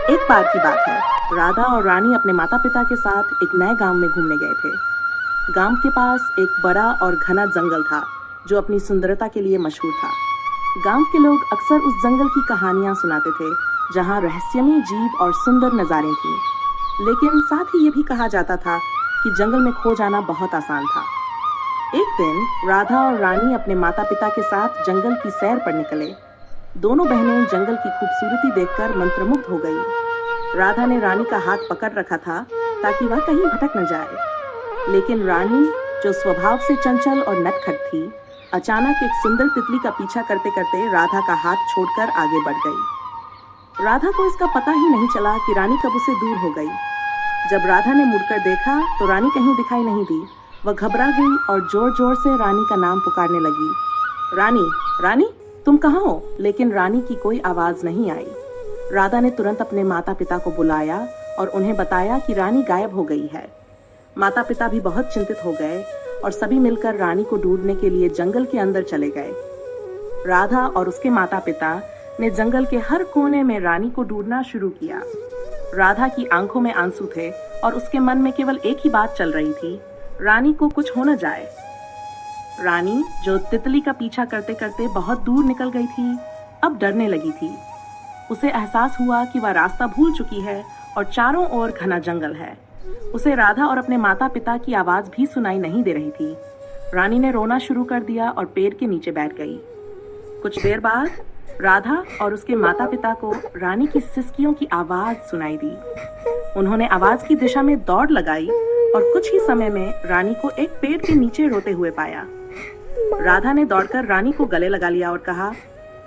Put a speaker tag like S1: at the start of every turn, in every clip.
S1: एक बार की बात है, राधा और रानी अपने माता पिता के साथ एक नए गांव में घूमने गए थे। गांव के पास एक बड़ा और घना जंगल था जो अपनी सुंदरता के लिए मशहूर था। गांव के लोग अक्सर उस जंगल की कहानियां सुनाते थे जहां रहस्यमय जीव और सुंदर नजारें थीं। लेकिन साथ ही ये भी कहा जाता था कि जंगल में खो जाना बहुत आसान था। एक दिन राधा और रानी अपने माता पिता के साथ जंगल की सैर पर निकले। दोनों बहनें जंगल की खूबसूरती देखकर मंत्रमुग्ध हो गईं। राधा ने रानी का हाथ पकड़ रखा था ताकि वह कहीं भटक न जाए। लेकिन रानी, जो स्वभाव से चंचल और नटखट थी, अचानक एक सुंदर तितली का पीछा करते करते राधा का हाथ छोड़कर आगे बढ़ गई। राधा को इसका पता ही नहीं चला कि रानी कब उसे दूर हो गई। जब राधा ने मुड़कर देखा तो रानी कहीं दिखाई नहीं दी। वह घबरा गई और जोर जोर से रानी का नाम पुकारने लगी। रानी, रानी, तुम कहाँ हो? लेकिन रानी की कोई आवाज नहीं आई। राधा ने तुरंत अपने माता पिता को बुलाया और उन्हें बताया कि रानी गायब हो गई है। माता पिता भी बहुत चिंतित हो गए और सभी मिलकर रानी को ढूंढने के लिए जंगल के अंदर चले गए। राधा और उसके माता पिता ने जंगल के हर कोने में रानी को ढूंढना शुरू किया। राधा की आंखों में आंसू थे और उसके मन में केवल एक ही बात चल रही थी, रानी को कुछ हो न जाए। रानी, जो तितली का पीछा करते करते बहुत दूर निकल गई थी, अब डरने लगी थी। उसे एहसास हुआ कि वह रास्ता भूल चुकी है और चारों ओर घना जंगल है। उसे राधा और अपने माता पिता की आवाज भी सुनाई नहीं दे रही थी। रानी ने रोना शुरू कर दिया और पेड़ के नीचे बैठ गई। कुछ देर बाद राधा और उसके माता पिता को रानी की सिसकियों की आवाज सुनाई दी। उन्होंने आवाज की दिशा में दौड़ लगाई और कुछ ही समय में रानी को एक पेड़ के नीचे रोते हुए पाया। राधा ने दौड़कर रानी को गले लगा लिया और कहा,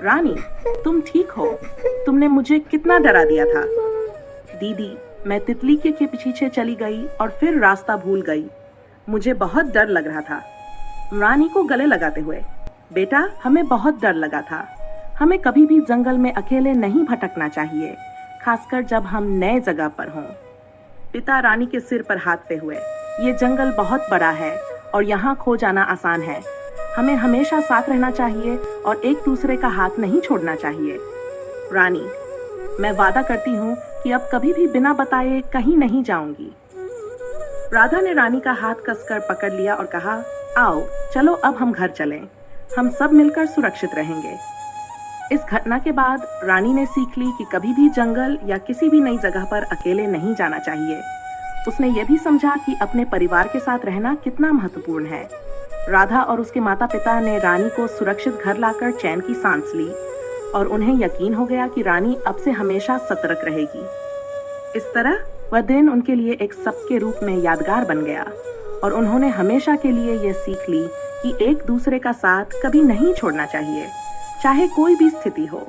S1: रानी, तुम ठीक हो? तुमने मुझे कितना डरा दिया था। दीदी, मैं तितली के पीछे चली गई और फिर रास्ता भूल गई। मुझे बहुत डर लग रहा था। रानी को गले लगाते हुए, बेटा, हमें बहुत डर लगा था। हमें कभी भी जंगल में अकेले नहीं भटकना चाहिए, खासकर जब हम नए जगह पर हों। पिता रानी के सिर पर हाथते हुए, ये जंगल बहुत बड़ा है और यहाँ खो जाना आसान है। हमें हमेशा साथ रहना चाहिए और एक दूसरे का हाथ नहीं छोड़ना चाहिए। रानी, मैं वादा करती हूँ कि अब कभी भी बिना बताए कहीं नहीं जाऊंगी। राधा ने रानी का हाथ कसकर पकड़ लिया और कहा, आओ, चलो अब हम घर चलें। हम सब मिलकर सुरक्षित रहेंगे। इस घटना के बाद रानी ने सीख ली कि कभी भी जंगल या किसी भी नई जगह पर अकेले नहीं जाना चाहिए। उसने यह भी समझा कि अपने परिवार के साथ रहना कितना महत्वपूर्ण है। राधा और उसके माता पिता ने रानी को सुरक्षित घर लाकर चैन की सांस ली और उन्हें यकीन हो गया कि रानी अब से हमेशा सतर्क रहेगी। इस तरह वह दिन उनके लिए एक शब्द के रूप में यादगार बन गया और उन्होंने हमेशा के लिए यह सीख ली कि एक दूसरे का साथ कभी नहीं छोड़ना चाहिए, चाहे कोई भी स्थिति हो।